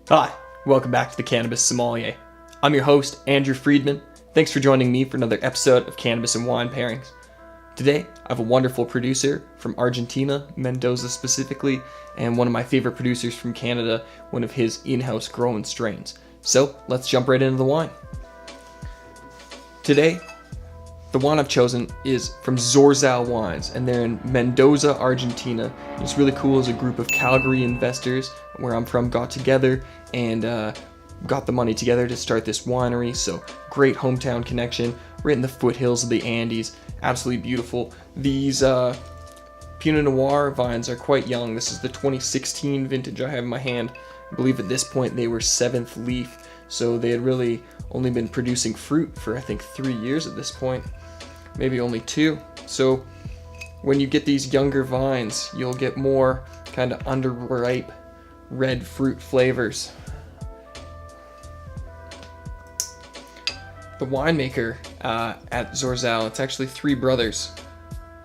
Hi, welcome back to the Cannabis Sommelier. I'm your host, Andrew Freedman. Thanks for joining me for another episode of Cannabis and Wine Pairings. Today, I have a wonderful producer from Argentina, Mendoza specifically, and one of my favorite producers from Canada, one of his in-house grown strains. So, let's jump right into the wine. Today, the wine I've chosen is from Zorzal Wines, and they're in Mendoza, Argentina. It's really cool as a group of Calgary investors, where I'm from, got together and got the money together to start this winery. So great hometown connection, right in the foothills of the Andes. Absolutely beautiful. These Pinot Noir vines are quite young. This is the 2016 vintage I have in my hand. I believe at this point they were 7th leaf, so they had really only been producing fruit for I think 3 years at this point, maybe only 2. So when you get these younger vines, you'll get more kind of underripe red fruit flavors. The winemaker at Zorzal, it's actually 3 brothers,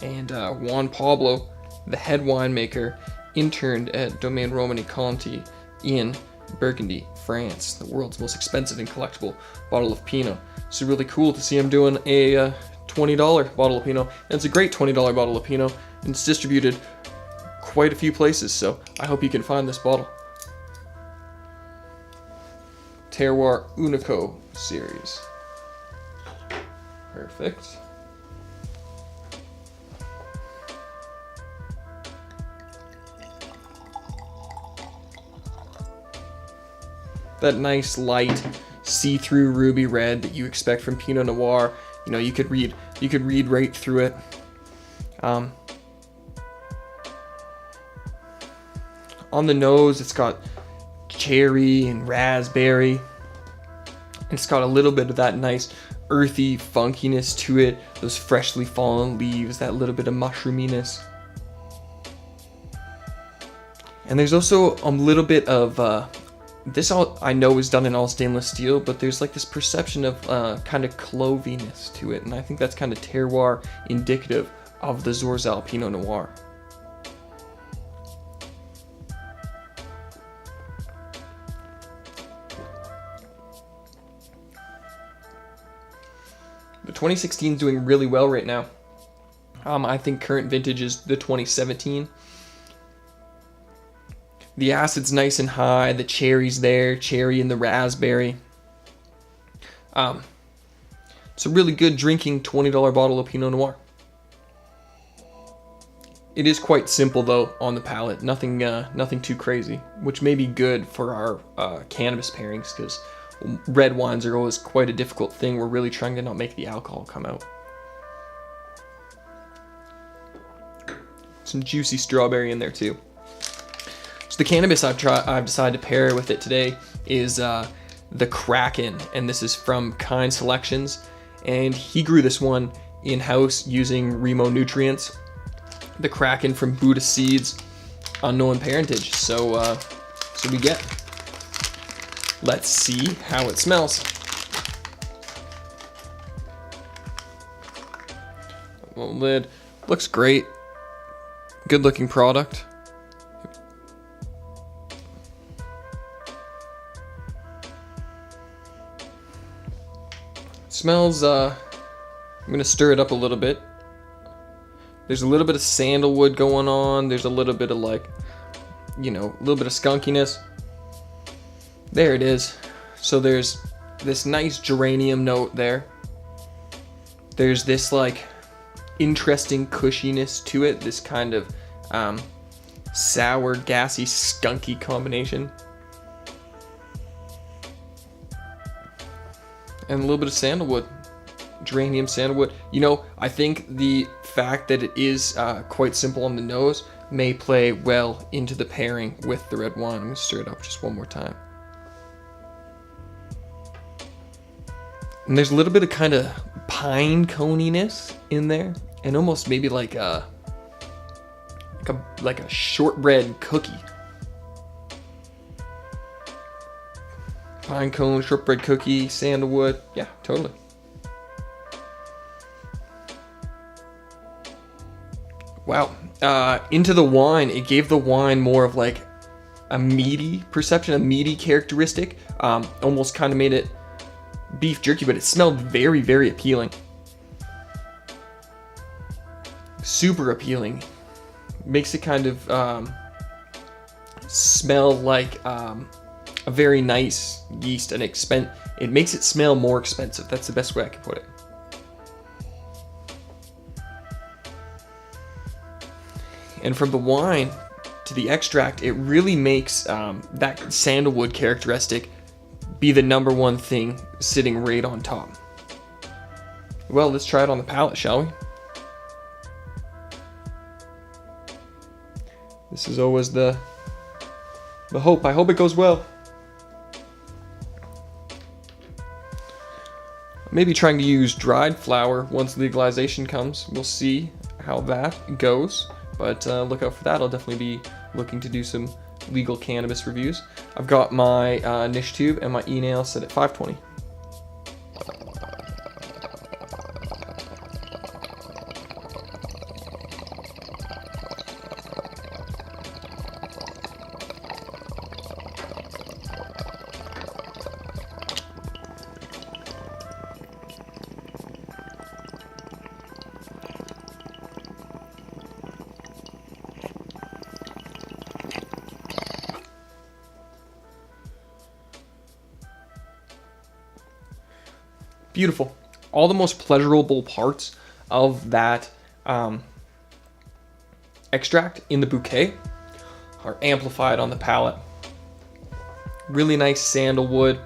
and Juan Pablo, the head winemaker, interned at Domaine Romani Conti in Burgundy, France, the world's most expensive and collectible bottle of Pinot. So really cool to see him doing a $20 bottle of Pinot, and it's a great $20 bottle of Pinot, and it's distributed quite a few places, so I hope you can find this bottle. Terroir Unico series. Perfect. That nice light see-through ruby red that you expect from Pinot Noir. You know, you could read right through it. On the nose, it's got cherry and raspberry. It's got a little bit of that nice earthy funkiness to it, those freshly fallen leaves, that little bit of mushroominess. And there's also a little bit of this all I know is done in all stainless steel, but there's like this perception of kind of cloviness to it, and I think that's kind of terroir indicative of the Zorzal Pinot Noir. The 2016 is doing really well right now. I think current vintage is the 2017. The acid's nice and high, the cherry's there, cherry and the raspberry. It's a really good drinking $20 bottle of Pinot Noir. It is quite simple though on the palate, nothing too crazy, which may be good for our cannabis pairings, because red wines are always quite a difficult thing. We're really trying to not make the alcohol come out. Some juicy strawberry in there too. So the cannabis I've decided to pair with it today is the Kracken, and this is from Kind Selections, and he grew this one in-house using Remo nutrients. The Kracken from Buddha seeds, unknown parentage. So we get. Let's see how it smells. Well, lid looks great. Good looking product. Smells, I'm gonna stir it up a little bit. There's a little bit of sandalwood going on. There's a little bit of like, a little bit of skunkiness. There it is. So there's this nice geranium note there. There's this like interesting cushiness to it. This kind of sour, gassy, skunky combination. And a little bit of sandalwood. Geranium, sandalwood. I think the fact that it is quite simple on the nose may play well into the pairing with the red wine. I'm going to stir it up just one more time. And there's a little bit of kind of pine coniness in there, and almost maybe like a shortbread cookie. Pine cone, shortbread cookie, sandalwood. Yeah, totally. Wow. Into the wine, it gave the wine more of like a meaty perception, a meaty characteristic. Almost kind of made it beef jerky, but it smelled very, very appealing. Super appealing. Makes it kind of smell like a very nice yeast, and it makes it smell more expensive. That's the best way I can put it. And from the wine to the extract, it really makes that sandalwood characteristic be the number one thing sitting right on top. Well, let's try it on the palate, shall we? This is always the hope. I hope it goes well. Maybe trying to use dried flower once legalization comes. We'll see how that goes. But look out for that. I'll definitely be looking to do some legal cannabis reviews. I've got my niche tube and my e-nail set at 520. Beautiful. All the most pleasurable parts of that extract in the bouquet are amplified on the palate. Really nice sandalwood.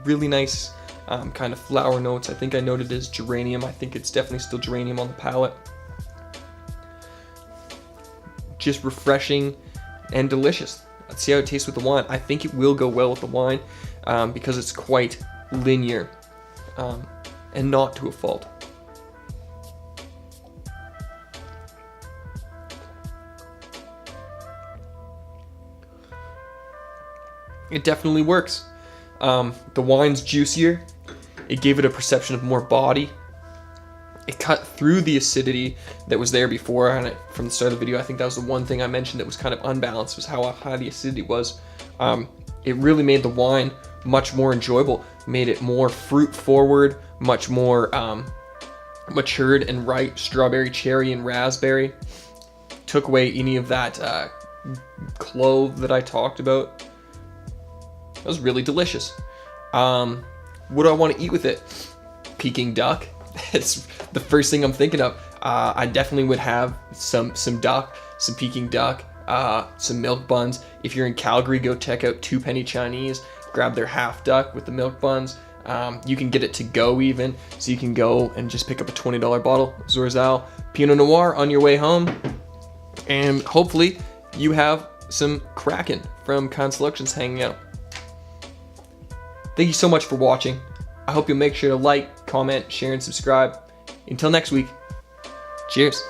Really nice kind of flower notes. I think I noted as geranium. I think it's definitely still geranium on the palate. Just refreshing and delicious. Let's see how it tastes with the wine. I think it will go well with the wine because it's quite linear and not to a fault. It definitely works. The wine's juicier. It gave it a perception of more body. It cut through the acidity that was there before, and from the start of the video, I think that was the one thing I mentioned that was kind of unbalanced, was how high the acidity was. It really made the wine much more enjoyable, made it more fruit forward, much more matured and ripe, strawberry, cherry, and raspberry. Took away any of that clove that I talked about. That was really delicious. What do I want to eat with it? Peking duck. It's the first thing I'm thinking of. I definitely would have some duck, some Peking duck, some milk buns. If you're in Calgary, go check out Two Penny Chinese. Grab their half duck with the milk buns. You can get it to go even, so you can go and just pick up a $20 bottle of Zorzal Pinot Noir on your way home. And hopefully you have some Kracken from Kind Selections hanging out. Thank you so much for watching. I hope you'll make sure to like, comment, share, and subscribe. Until next week, cheers.